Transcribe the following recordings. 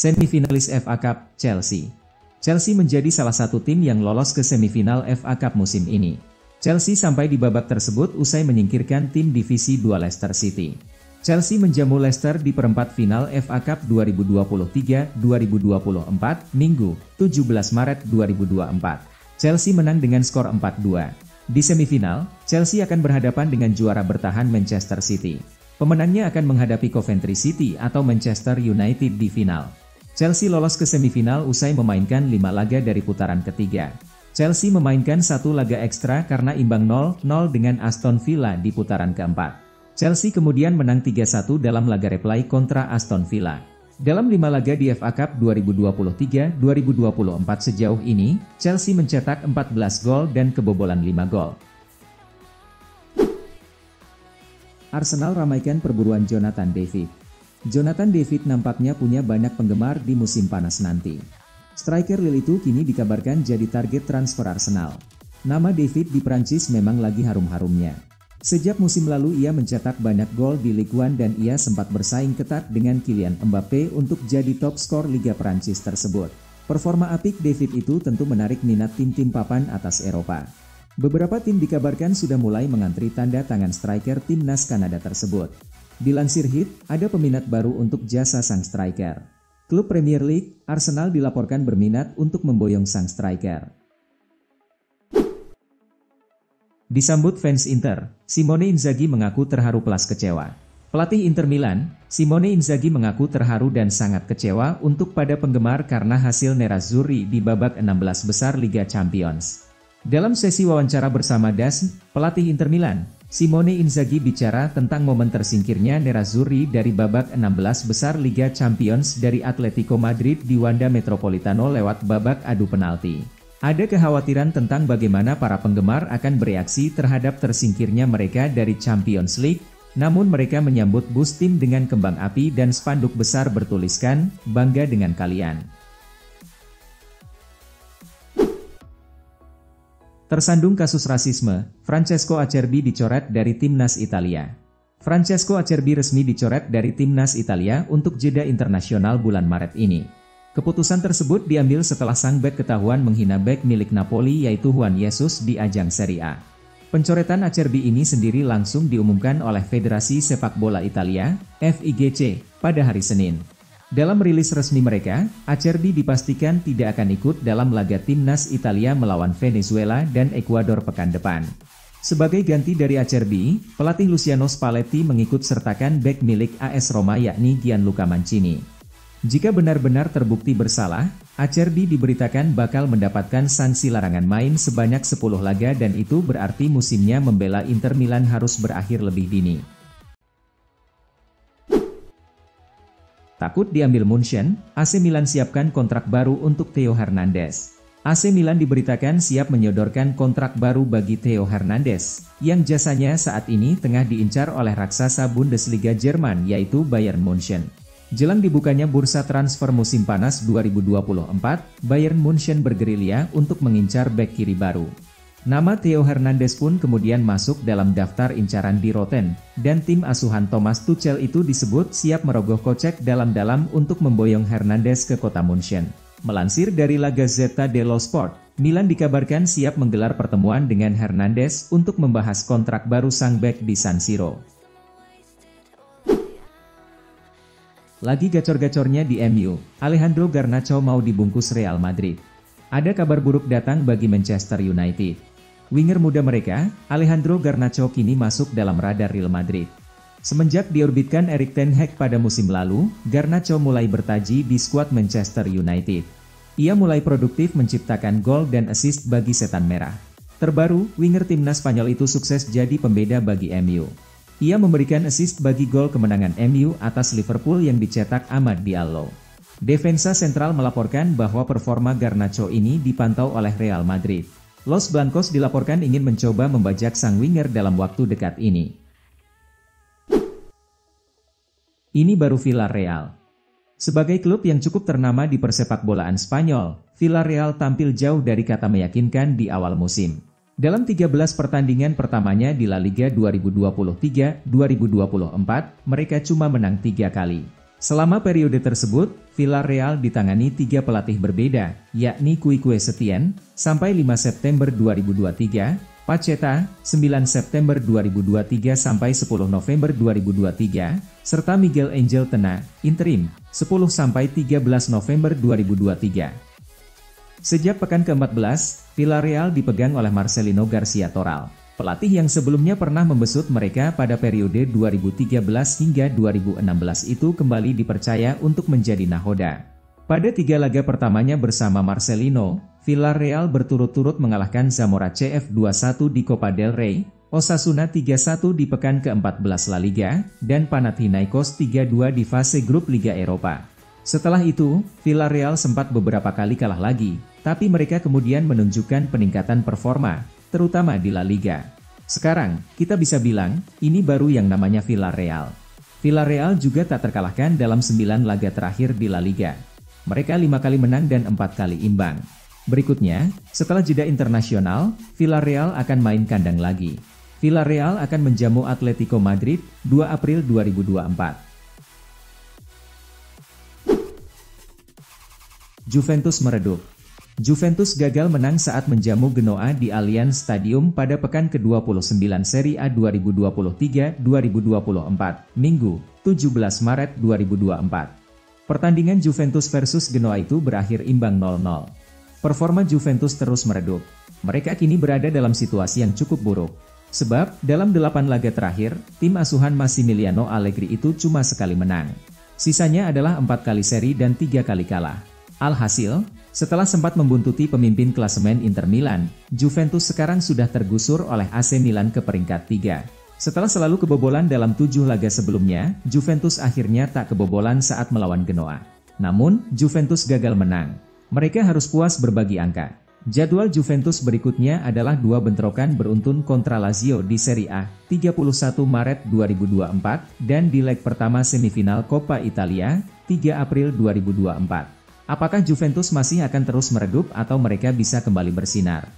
Semifinalis FA Cup, Chelsea. Chelsea menjadi salah satu tim yang lolos ke semifinal FA Cup musim ini. Chelsea sampai di babak tersebut usai menyingkirkan tim divisi 2 Leicester City. Chelsea menjamu Leicester di perempat final FA Cup 2023-2024, Minggu, 17 Maret 2024. Chelsea menang dengan skor 4-2. Di semifinal, Chelsea akan berhadapan dengan juara bertahan Manchester City. Pemenangnya akan menghadapi Coventry City atau Manchester United di final. Chelsea lolos ke semifinal usai memainkan 5 laga dari putaran ketiga. Chelsea memainkan 1 laga ekstra karena imbang 0-0 dengan Aston Villa di putaran keempat. Chelsea kemudian menang 3-1 dalam laga replay kontra Aston Villa. Dalam 5 laga di FA Cup 2023-2024 sejauh ini, Chelsea mencetak 14 gol dan kebobolan 5 gol. Arsenal ramaikan perburuan Jonathan David. Jonathan David nampaknya punya banyak penggemar di musim panas nanti. Striker Lille itu kini dikabarkan jadi target transfer Arsenal. Nama David di Prancis memang lagi harum-harumnya. Sejak musim lalu ia mencetak banyak gol di Ligue 1 dan ia sempat bersaing ketat dengan Kylian Mbappe untuk jadi top skor Liga Prancis tersebut. Performa apik David itu tentu menarik minat tim-tim papan atas Eropa. Beberapa tim dikabarkan sudah mulai mengantri tanda tangan striker timnas Kanada tersebut. Dilansir Hit, ada peminat baru untuk jasa sang striker. Klub Premier League, Arsenal dilaporkan berminat untuk memboyong sang striker. Disambut fans Inter, Simone Inzaghi mengaku terharu plus kecewa. Pelatih Inter Milan, Simone Inzaghi mengaku terharu dan sangat kecewa untuk pada penggemar karena hasil Nerazzurri di babak 16 besar Liga Champions. Dalam sesi wawancara bersama DAZN, pelatih Inter Milan, Simone Inzaghi bicara tentang momen tersingkirnya Nerazzurri dari babak 16 besar Liga Champions dari Atletico Madrid di Wanda Metropolitano lewat babak adu penalti. Ada kekhawatiran tentang bagaimana para penggemar akan bereaksi terhadap tersingkirnya mereka dari Champions League, namun mereka menyambut bus tim dengan kembang api dan spanduk besar bertuliskan, "Bangga dengan kalian." Tersandung kasus rasisme, Francesco Acerbi dicoret dari timnas Italia. Francesco Acerbi resmi dicoret dari timnas Italia untuk jeda internasional bulan Maret ini. Keputusan tersebut diambil setelah sang bek ketahuan menghina bek milik Napoli yaitu Juan Jesus di ajang Serie A. Pencoretan Acerbi ini sendiri langsung diumumkan oleh Federasi Sepak Bola Italia, FIGC, pada hari Senin. Dalam rilis resmi mereka, Acerbi dipastikan tidak akan ikut dalam laga timnas Italia melawan Venezuela dan Ekuador pekan depan. Sebagai ganti dari Acerbi, pelatih Luciano Spalletti mengikut sertakan bek milik AS Roma yakni Gianluca Mancini. Jika benar-benar terbukti bersalah, Acerbi diberitakan bakal mendapatkan sanksi larangan main sebanyak 10 laga dan itu berarti musimnya membela Inter Milan harus berakhir lebih dini. Takut diambil Munchen, AC Milan siapkan kontrak baru untuk Theo Hernandez. AC Milan diberitakan siap menyodorkan kontrak baru bagi Theo Hernandez, yang jasanya saat ini tengah diincar oleh raksasa Bundesliga Jerman yaitu Bayern Munchen. Jelang dibukanya bursa transfer musim panas 2024, Bayern Munchen bergerilya untuk mengincar bek kiri baru. Nama Theo Hernandez pun kemudian masuk dalam daftar incaran di Rotten, dan tim asuhan Thomas Tuchel itu disebut siap merogoh kocek dalam-dalam untuk memboyong Hernandez ke kota Munchen. Melansir dari La Gazzetta dello Sport, Milan dikabarkan siap menggelar pertemuan dengan Hernandez untuk membahas kontrak baru sang bek di San Siro. Lagi gacor-gacornya di MU, Alejandro Garnacho mau dibungkus Real Madrid. Ada kabar buruk datang bagi Manchester United. Winger muda mereka, Alejandro Garnacho kini masuk dalam radar Real Madrid. Semenjak diorbitkan Erik ten Hag pada musim lalu, Garnacho mulai bertaji di skuad Manchester United. Ia mulai produktif menciptakan gol dan assist bagi Setan Merah. Terbaru, winger timnas Spanyol itu sukses jadi pembeda bagi MU. Ia memberikan assist bagi gol kemenangan MU atas Liverpool yang dicetak Amad Diallo. Defensa Sentral melaporkan bahwa performa Garnacho ini dipantau oleh Real Madrid. Los Blancos dilaporkan ingin mencoba membajak sang winger dalam waktu dekat ini. Ini baru Villarreal. Sebagai klub yang cukup ternama di persepakbolaan Spanyol, Villarreal tampil jauh dari kata meyakinkan di awal musim. Dalam 13 pertandingan pertamanya di La Liga 2023-2024, mereka cuma menang 3 kali. Selama periode tersebut, Villarreal ditangani 3 pelatih berbeda, yakni Quique Setien, sampai 5 September 2023, Pacheta, 9 September 2023 sampai 10 November 2023, serta Miguel Angel Tena, interim, 10 sampai 13 November 2023. Sejak pekan ke-14, Villarreal dipegang oleh Marcelino Garcia Toral, pelatih yang sebelumnya pernah membesut mereka pada periode 2013 hingga 2016 itu kembali dipercaya untuk menjadi nahoda. Pada 3 laga pertamanya bersama Marcelino, Villarreal berturut-turut mengalahkan Zamora CF 2-1 di Copa del Rey, Osasuna 3-1 di pekan ke-14 La Liga, dan Panathinaikos 3-2 di fase grup Liga Eropa. Setelah itu, Villarreal sempat beberapa kali kalah lagi, tapi mereka kemudian menunjukkan peningkatan performa, terutama di La Liga. Sekarang, kita bisa bilang, ini baru yang namanya Villarreal. Villarreal juga tak terkalahkan dalam 9 laga terakhir di La Liga. Mereka 5 kali menang dan 4 kali imbang. Berikutnya, setelah jeda internasional, Villarreal akan main kandang lagi. Villarreal akan menjamu Atletico Madrid, 2 April 2024. Juventus meredup. Juventus gagal menang saat menjamu Genoa di Allianz Stadium pada pekan ke-29 Serie A 2023-2024, Minggu, 17 Maret 2024. Pertandingan Juventus versus Genoa itu berakhir imbang 0-0. Performa Juventus terus meredup. Mereka kini berada dalam situasi yang cukup buruk. Sebab, dalam 8 laga terakhir, tim asuhan Massimiliano Allegri itu cuma sekali menang. Sisanya adalah 4 kali seri dan 3 kali kalah. Alhasil, setelah sempat membuntuti pemimpin klasemen Inter Milan, Juventus sekarang sudah tergusur oleh AC Milan ke peringkat 3. Setelah selalu kebobolan dalam 7 laga sebelumnya, Juventus akhirnya tak kebobolan saat melawan Genoa. Namun, Juventus gagal menang. Mereka harus puas berbagi angka. Jadwal Juventus berikutnya adalah 2 bentrokan beruntun kontra Lazio di Serie A, 31 Maret 2024, dan di leg pertama semifinal Coppa Italia, 3 April 2024. Apakah Juventus masih akan terus meredup atau mereka bisa kembali bersinar?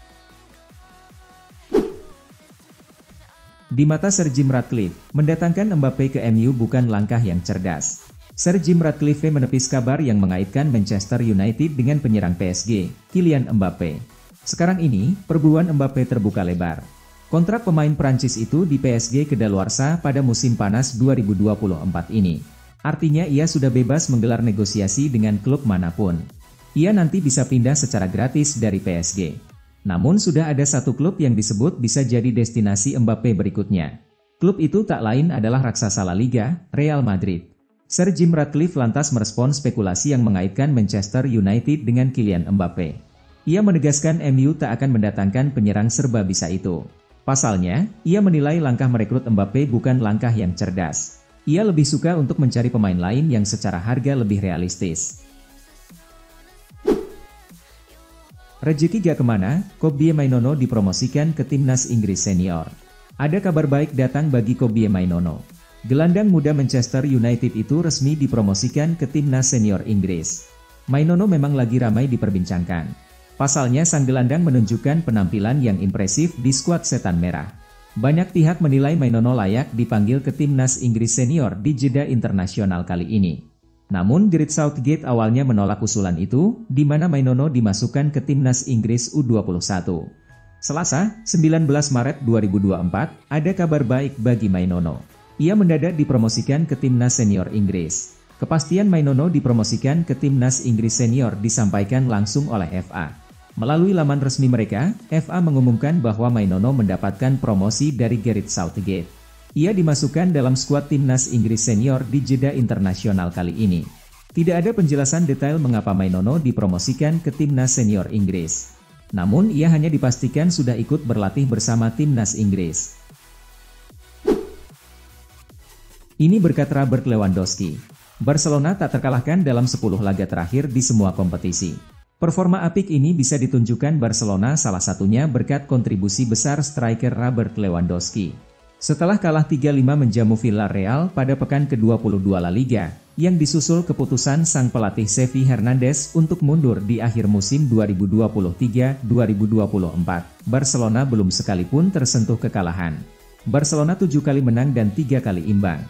Di mata Sir Jim Ratcliffe, mendatangkan Mbappe ke MU bukan langkah yang cerdas. Sir Jim Ratcliffe menepis kabar yang mengaitkan Manchester United dengan penyerang PSG, Kylian Mbappe. Sekarang ini, perburuan Mbappe terbuka lebar. Kontrak pemain Prancis itu di PSG kedaluarsa pada musim panas 2024 ini. Artinya ia sudah bebas menggelar negosiasi dengan klub manapun. Ia nanti bisa pindah secara gratis dari PSG. Namun sudah ada satu klub yang disebut bisa jadi destinasi Mbappe berikutnya. Klub itu tak lain adalah raksasa La Liga, Real Madrid. Sir Jim Ratcliffe lantas merespon spekulasi yang mengaitkan Manchester United dengan Kylian Mbappe. Ia menegaskan MU tak akan mendatangkan penyerang serba bisa itu. Pasalnya, ia menilai langkah merekrut Mbappe bukan langkah yang cerdas. Ia lebih suka untuk mencari pemain lain yang secara harga lebih realistis. Rezeki gak kemana, Kobie Mainono dipromosikan ke timnas Inggris senior. Ada kabar baik datang bagi Kobie Mainono. Gelandang muda Manchester United itu resmi dipromosikan ke timnas senior Inggris. Mainono memang lagi ramai diperbincangkan. Pasalnya sang gelandang menunjukkan penampilan yang impresif di skuad Setan Merah. Banyak pihak menilai Mainono layak dipanggil ke timnas Inggris senior di jeda internasional kali ini. Namun Gareth Southgate awalnya menolak usulan itu, di mana Mainono dimasukkan ke timnas Inggris U21. Selasa, 19 Maret 2024, ada kabar baik bagi Mainono. Ia mendadak dipromosikan ke timnas senior Inggris. Kepastian Mainono dipromosikan ke timnas Inggris senior disampaikan langsung oleh FA. Melalui laman resmi mereka, FA mengumumkan bahwa Mainono mendapatkan promosi dari Gareth Southgate. Ia dimasukkan dalam skuad timnas Inggris senior di jeda internasional kali ini. Tidak ada penjelasan detail mengapa Mainono dipromosikan ke timnas senior Inggris. Namun ia hanya dipastikan sudah ikut berlatih bersama timnas Inggris. Ini berkat Robert Lewandowski. Barcelona tak terkalahkan dalam 10 laga terakhir di semua kompetisi. Performa apik ini bisa ditunjukkan Barcelona salah satunya berkat kontribusi besar striker Robert Lewandowski. Setelah kalah 3-5 menjamu Villarreal pada pekan ke-22 La Liga, yang disusul keputusan sang pelatih Xavi Hernandez untuk mundur di akhir musim 2023-2024, Barcelona belum sekalipun tersentuh kekalahan. Barcelona 7 kali menang dan 3 kali imbang.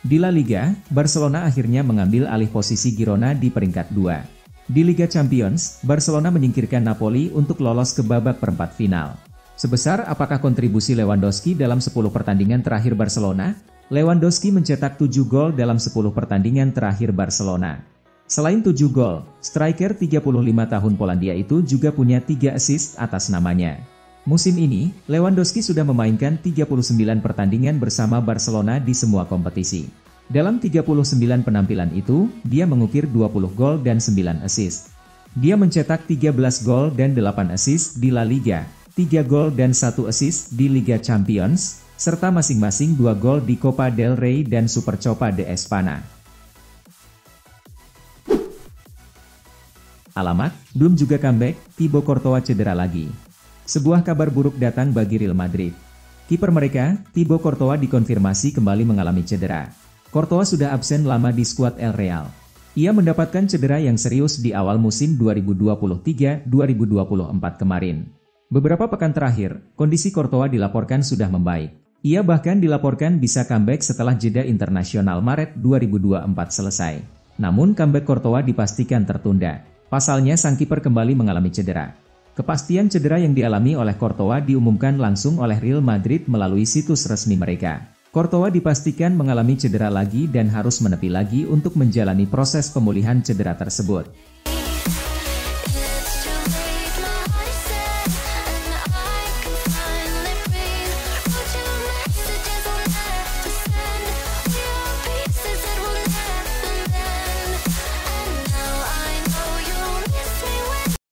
Di La Liga, Barcelona akhirnya mengambil alih posisi Girona di peringkat 2. Di Liga Champions, Barcelona menyingkirkan Napoli untuk lolos ke babak perempat final. Sebesar apakah kontribusi Lewandowski dalam 10 pertandingan terakhir Barcelona? Lewandowski mencetak 7 gol dalam 10 pertandingan terakhir Barcelona. Selain 7 gol, striker 35 tahun Polandia itu juga punya 3 assist atas namanya. Musim ini, Lewandowski sudah memainkan 39 pertandingan bersama Barcelona di semua kompetisi. Dalam 39 penampilan itu, dia mengukir 20 gol dan 9 assist. Dia mencetak 13 gol dan 8 assist di La Liga, 3 gol dan 1 assist di Liga Champions, serta masing-masing 2 gol di Copa del Rey dan Supercopa de Espanya. Alamak, belum juga comeback, Thibaut Courtois cedera lagi. Sebuah kabar buruk datang bagi Real Madrid. Kiper mereka, Thibaut Courtois dikonfirmasi kembali mengalami cedera. Courtois sudah absen lama di skuad El Real. Ia mendapatkan cedera yang serius di awal musim 2023-2024 kemarin. Beberapa pekan terakhir, kondisi Courtois dilaporkan sudah membaik. Ia bahkan dilaporkan bisa comeback setelah jeda internasional Maret 2024 selesai. Namun comeback Courtois dipastikan tertunda. Pasalnya sang kiper kembali mengalami cedera. Kepastian cedera yang dialami oleh Courtois diumumkan langsung oleh Real Madrid melalui situs resmi mereka. Courtois dipastikan mengalami cedera lagi dan harus menepi lagi untuk menjalani proses pemulihan cedera tersebut.